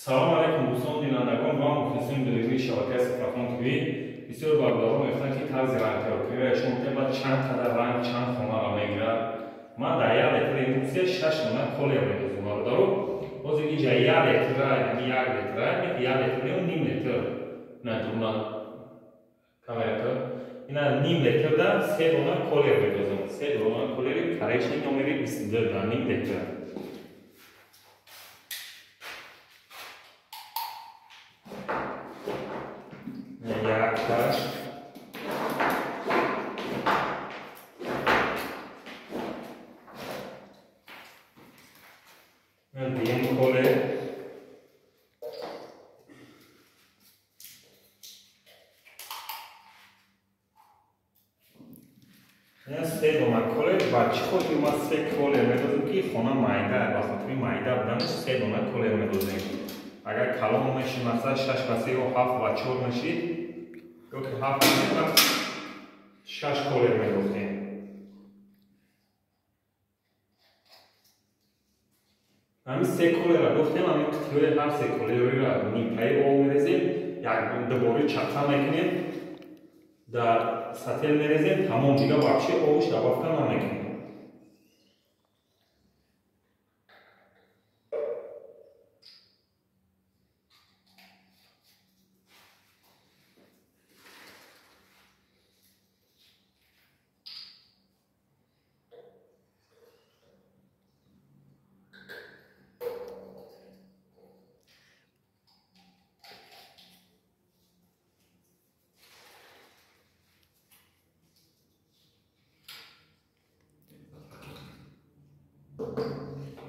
салом алайкум дӯстон бинандагон ва мухлисони дилгири шабакаи Сафрахон ТВ. Бисёр бародарон мехтанд ки тарзи рангтарокиро шумо теба чанд қадар ранг чанд хонаро мегирад. Ман дар 1 литри эмулсия 6 дона колер медозам бародаро. Ҳозир инҷа 1 литра, яъни 1 литра, 1 литра ё ним литр. На дуна камерата. Ина ним литрда 3 дона колер медозам. 3 дона колери коричневый номери 22 да ним литр. Bien colé. Я седома коле бачхо има се коле медозим ки хона майда ба хатри майда буданаш седома коле медозим. Агар калон меши масала 6 каси ё 7 ва 4 меши ё ки 7 меши 6 коле медозим. Ами се колера гуфтем, ами қитиёи ҳар се колериро нимтаи об мерезем, як дубори чақа мекунем, дар сател мерезем, тамом дига вообще обш добавка намекунем.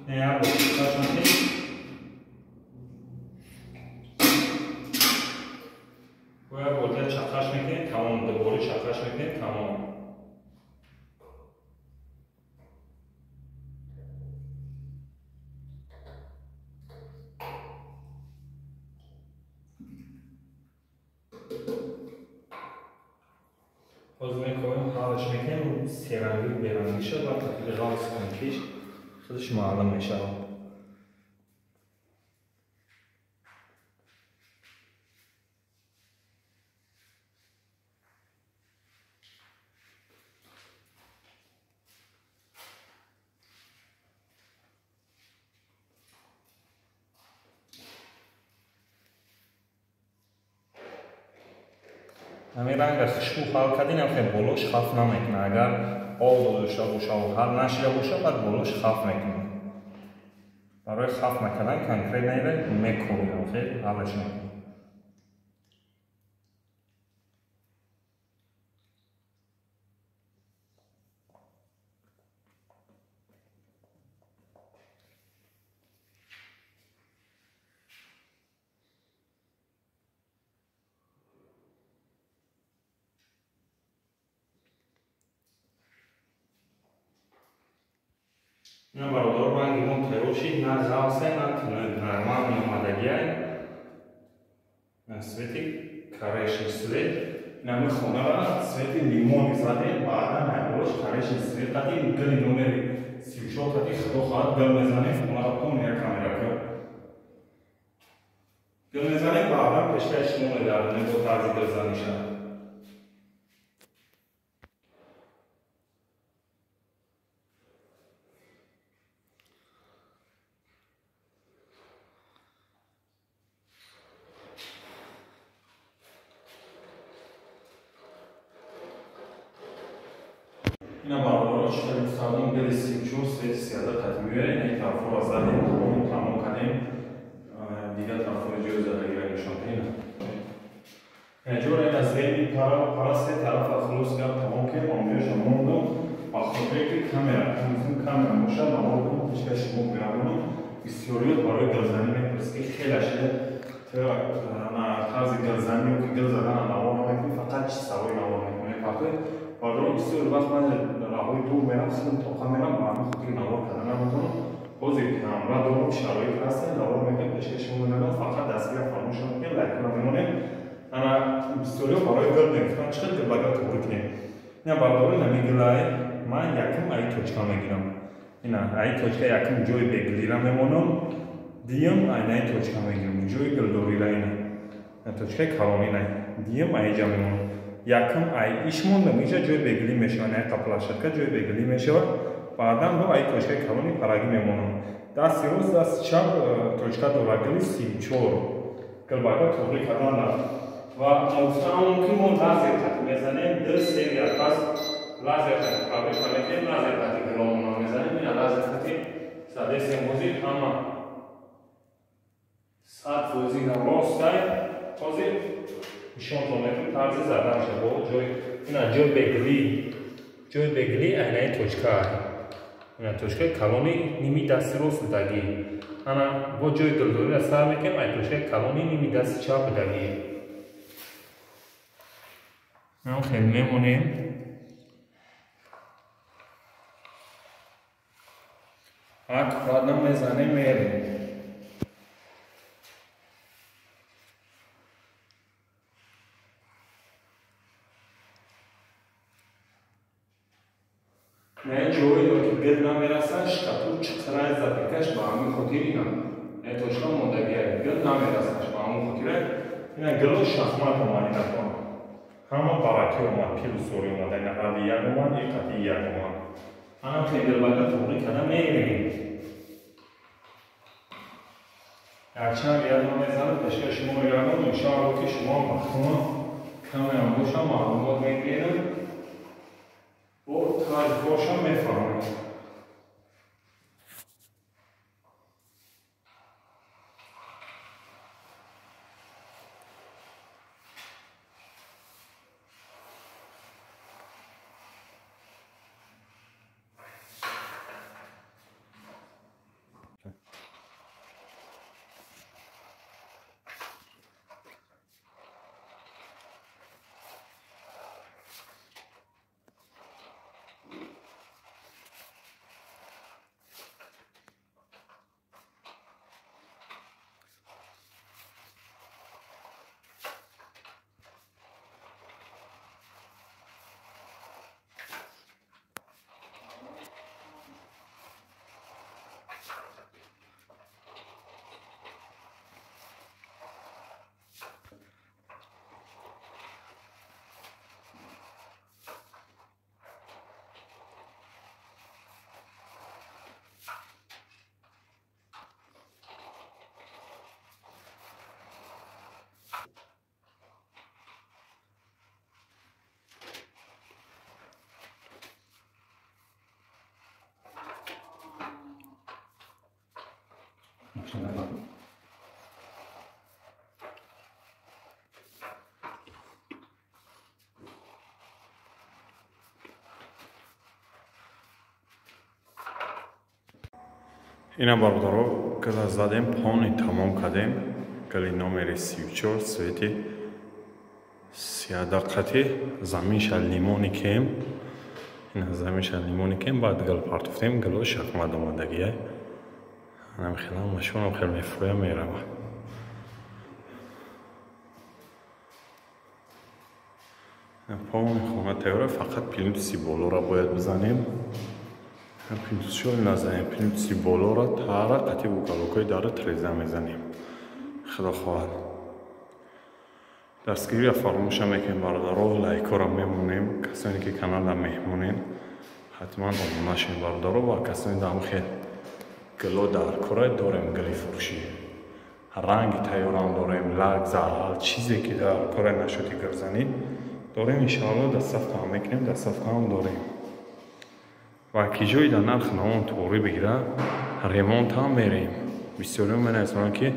Я вот посмотрите. Я вот я чакаш мекунем, тамом дубори чакаш мекунем, тамом. Ҳозир мекунем ҳалаш мекунем, серанги беранги шуд ва таки ғалс кункиш خودش معلم میشه. همین رنگ خوشبو حال کردین خیلی بلوش خاف نمیکنه. اگر آب داشته باشه و حل نشده باشه بعد بلوش خاف میکنه. برای خاف نکردن کنکریت نیره میکنیم خیلی حالش میکنه. نه برادر رنگی من تروشی نه زاوسه نه نرمان میامدگیه نه سویتی کارشی سویت نه میخونه را سویتی لیمونی زده بعدا نباش کارشی سویت قدی گلی نمری سیوشو قدی خدو خواهد گل میزنه خونه را کن یا کامرا کن گل میزنه بعدا پشتش نمونه داره نبو تازی گل زنی شد اینا برادرها شدیم سادم گلی سیمچور سویت سیاده قدیمیه این طرف رو زدیم تمام کنیم دیگه طرف رو جوز دیگه نشان کنیم اینجور این از این پارا سه طرف خلوص کرد تمام که آمیش آموندم با خاطر که کامرا کامرا موشه نمار کنم پیشکه شما بیارم بسیاریت برای گلزنی میپرست که خیلی شده تازی گلزنی و که گل زدن نمار نمیکنی فقط چی سوای نمار میکنی فقط برای بسیار وقت من راهی دور میرم سلم توقع میرم برای خودی نوار کردن میتونم بازی کامرا دارم شرایط هست نوار میکنم پیشکشون میدونم فقط دستگیر فراموش نمیکنم لایک میمونم اما بسیاری برای گل نمیتونم چقدر گل بگم تو بکنیم نه برای نمیگلای من یکم ای توچکا میگیرم اینا ای توچکا یکم جوی بگیرم میمونم Diem aynay точка мегирем ҷои гилдорилайна точкаи калонинай дiem айҷамемон якм ай ишмонда миша ҷои бегилӣ мешавад ай қаплашадка ҷои бегилӣ мешавад баъдан бо ай точкаи калони парагӣ мемонад дасти рост дасти чап точка дора гили 34 гилбага туғри карданда ва мумкин мо лазер хати мезанем д серия пас лазер хати фабрика мекунем лазер хати гиломона мезанем ина лазер хати садесем бозӣ ҳама 100% на ростай ҳозир нишонтон метавонед тарзи задан шавад ҷои ина ҷои бегилӣ айнаи точка ина точкаи калони ними дасти рост дагӣ ана бо ҷои дилдорира сар мекунем ай точкаи калони ними дасти чап дагӣ ам хел мемонем ак правда мезанем мерем не ҷое ёки гил намерасад шкатур чиқрай запекаш ба ҳамин хотир ина не точка мондагия гил намерасад ба ҳамин хотира ина гило шахмат омад ина кон ҳама бараки омад пилусори омад ина ҳави як омад и қати як омад ана хелгилбага туғри када мегирем якчанд ядма мезанад пешка шумо ягон иншоалло ки шумо вақтума камеам боша маълумот мегирем бо тарифоша мефаҳмед ина бародаро гила задем пони тамом кардем гили номери 34 свети сиядақати заминша лимони кем ина заминша лимони кем баъд гил партофтем гило шахмат омадагия анам хелам машонам хел мефроя мерава пони хона тайёра фақат плинтуси болора бояд бизанем плинтусшо назанем плинтуси болора тара қати уголокҳои дара треза мезанем худо хоҳад дастгирия фаромӯша мекунем бародаро лайкора мемонем касоне ки канала меҳмонен ҳатман омона шуем бародаро ва касоне дамхел гило дар кора дорем гили фурӯшӣ ранги тайёрам дорем лак зарҳал чизе ки дар кора нашоти гирзанӣ дорем иншоалло дастсафкаам мекунем дастсафкаам дорем ва ки ҷои дар нарх навон туғри бигира ремонт ҳам мерем бисёриҳо менависонанд ки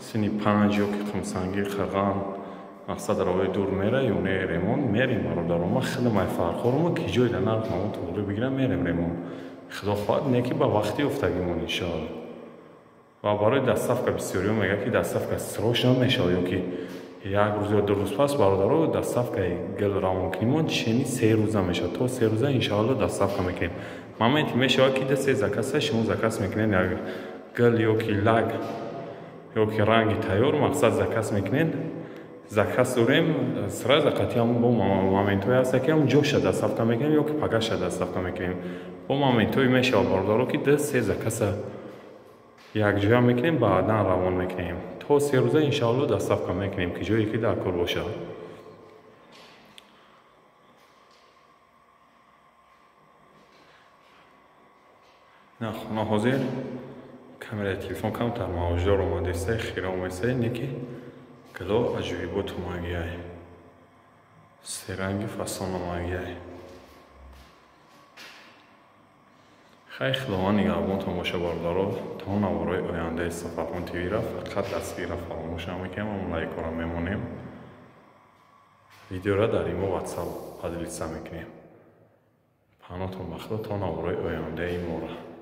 сини 5 ёки қимсангӣ қирған мақсад роҳи дур мера ё не ремонт мерем бародаро ма хеле май фарқҳорумо ки ҷои дар нарх навон туғри бигира мерем ремонт худо хоҳад не ки ба вақти ёфтагимон иншоалло ва барои дастсафка бисёриҳо мегӯянд ки дастсафка срочно мешавад ё ки як рӯз ё 2 рӯз пас бародаро дастсафкаи гил равонкунимон чени 3 рӯза мешавад то 3 рӯза иншоалло дастсафка мекунем моменти мешавад ки дасте закаса шумо закас мекунед як гил ё ки лак ё ки ранги тайёр мақсад закас мекунед закас дорем сразу қатиам бо моментҳое ҳаст ки ҳам ҷоша дастсафка мекунем ё ки пагаша дастсафка мекунем бо моментҳое мешавад бародаро ки 2-3 закаса یک جا میکنیم بعدا روان میکنیم تا 3 روزه انشاءالله دستافکا میکنیم که جایی که در کل باشه. نه خونه حاضر камераи телефон камтар мавҷдор омадеста хира оместа неки гало аҷибот магияй серанги фасон магияй хай худованд нигаҳбон тамошобардаро то навбарои ояндаи Сафархон ТВ-ра фақат дастгира фаромӯш намекунем лайкора мемонем видеора дар имо WhatsApp адлиса мекунем панотон ба худо то навбарои ояндаи имора.